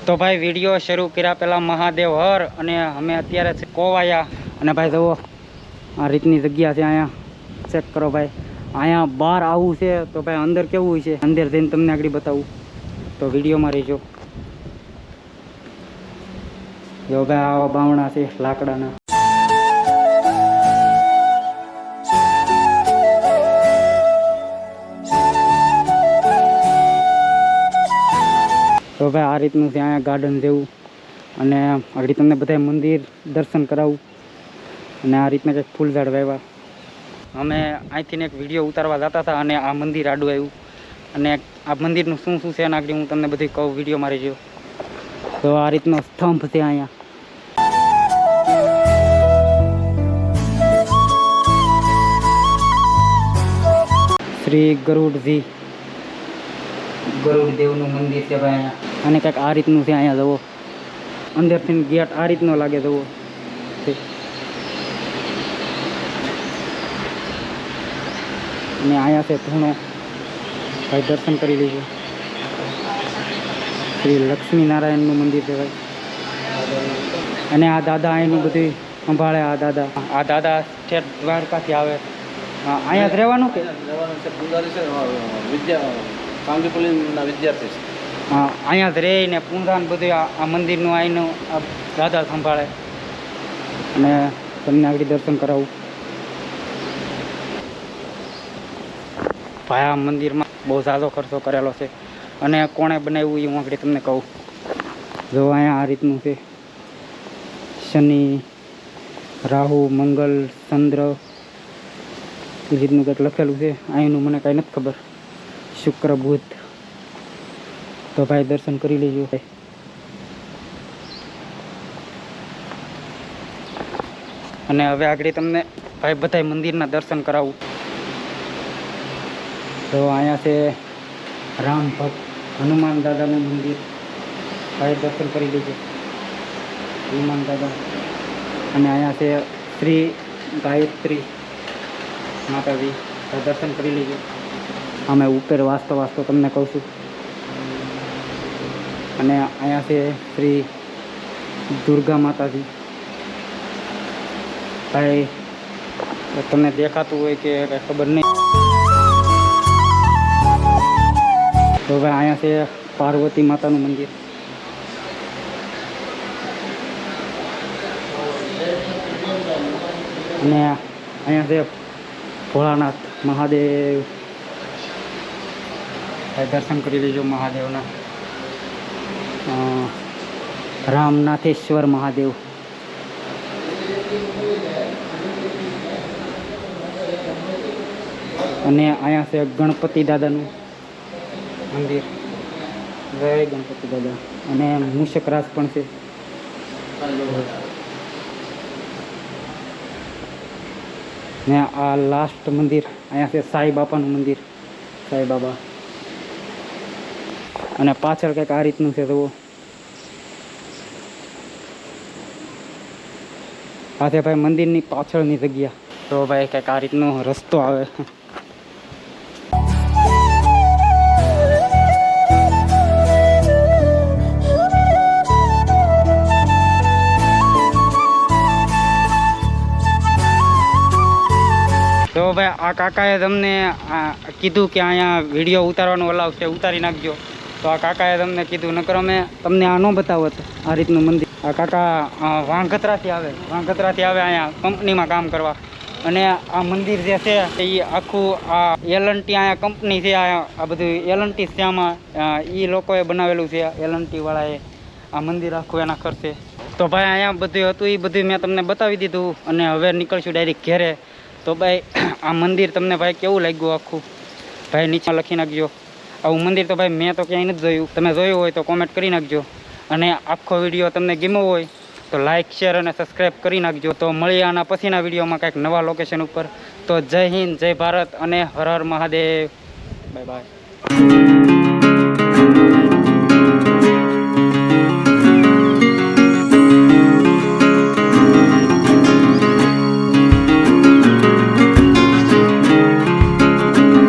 તો ભાઈ વિડીયો શરૂ કર્યા પહેલાં મહાદેવ હર અને અમે અત્યારે છે કોવાયા અને ભાઈ જુઓ આ રીતની જગ્યા છે અહીંયા ચેક કરો ભાઈ અહીંયા બહાર આવવું છે તો ભાઈ અંદર કેવું હોય છે અંદર જઈને તમને આગળ બતાવું તો વિડીયોમાં રહેજો જો ભાઈ આવા બાવણા છે લાકડાના તો ભાઈ આ રીતનું છે અહીંયા ગાર્ડન જેવું અને આગળ તમને બધા મંદિર દર્શન કરાવું અને આ રીતના કંઈક ફૂલ ઝાડ વાવ્યા અમે અહીંથી એક વિડીયો ઉતારવા જતા હતા અને આ મંદિર આડું આવ્યું અને આ મંદિરનું શું શું છે એના આગળ હું તમને બધી કહું વિડીયોમાં રહેજો તો આ રીતનો સ્તંભ છે અહીંયા શ્રી ગરુડજી ગરુડ દેવનું મંદિર છે ભાઈ અહીંયા અને કંઈક આ રીતનું છે અહીંયા જવો અંદરથી ગેટ આ રીતનો લાગે જવો અને અહીંયા છે ધૂણો ભાઈ દર્શન કરી લેજો શ્રી લક્ષ્મીનારાયણનું મંદિર છે ભાઈ અને આ દાદા અહીંનું બધું સંભાળે આ દાદા સ્ટેટ દ્વારકાથી આવે અહીંયા જ રહેવાનું કે વિદ્યાર્થી હા અહીંયા જ રહીને પૂંધાન બધું આ મંદિરનું અહીંનું આ દાદા સંભાળે અને તમને આગળ દર્શન કરાવું ભાઈ આ મંદિરમાં બહુ ઝાઝો ખર્ચો કરેલો છે અને કોણે બનાવ્યું એ હું આગળ તમને કહું જો અહીંયા આ રીતનું છે શનિ રાહુ મંગલ ચંદ્ર એ રીતનું કંઈક લખેલું છે અહીંનું મને કાંઈ નથી ખબર શુક્ર બુધ તો ભાઈ દર્શન કરી લેજો અને હવે આગળ તમને ભાઈ બધા મંદિરના દર્શન કરાવું તો અહીંયા છે રામ ભક્ત હનુમાન દાદાનું મંદિર ભાઈ દર્શન કરી લેજો હનુમાન દાદા અને અહીંયા છે શ્રી ગાયત્રી માતાજી દર્શન કરી લેજો અમે ઉપર વાસ્તો તમને કહું છું અને અહીંયા છે શ્રી દુર્ગા માતાજી ભાઈ તમને દેખાતું હોય કે કંઈ ખબર નહીં તો ભાઈ અહીંયા છે પાર્વતી માતાનું મંદિર અને અહીંયા છે ભોળાનાથ મહાદેવ દર્શન કરી લેજો મહાદેવના રામનાથેશ્વર મહાદેવ અને અહીંયા છે ગણપતિ દાદાનું મંદિર જય ગણપતિ દાદા અને મૂષકરાજ પણ છે ને આ લાસ્ટ મંદિર અહીંયા છે સાંઈ બાપાનું મંદિર સાંઈ બાબા અને પાછળ કંઈક આ રીતનું છે તો આ છે ભાઈ મંદિરની પાછળની જગ્યા તો ભાઈ કંઈક આ રીતનો રસ્તો આવે તો ભાઈ આ કાકાએ તમને કીધું કે અહીંયા વિડીયો ઉતારવાનો અલાવ છે ઉતારી નાખજો તો આ કાકાએ તમને કીધું નકર અમે તમને આ ન બતાવત આ રીતનું મંદિર આ કાકા વાંગત્રાથી આવે અહીંયા કંપનીમાં કામ કરવા અને આ મંદિર જે છે એ આખું આ એલએનટી અહીંયા કંપની છે આ બધું એલએનટી છે આમાં એ લોકોએ બનાવેલું છે એલએનટી વાળાએ આ મંદિર આખું એના ખર્ચે તો ભાઈ અહીંયા બધું હતું એ બધું મેં તમને બતાવી દીધું અને હવે નીકળશું ડાયરેક્ટ ઘેરે તો ભાઈ આ મંદિર તમને ભાઈ કેવું લાગ્યું આખું ભાઈ નીચે લખી નાખજો આવું મંદિર તો ભાઈ મેં તો ક્યાંય નથી જોયું તમે જોયું હોય તો કોમેન્ટ કરી નાખજો અને આખો વિડીયો તમને ગમ્યો હોય તો લાઇક શેર અને સબસ્ક્રાઈબ કરી નાખજો તો મળીએ આના પછીના વિડીયોમાં કંઈક નવા લોકેશન ઉપર તો જય હિન્દ જય ભારત અને હર હર મહાદેવ બાય બાય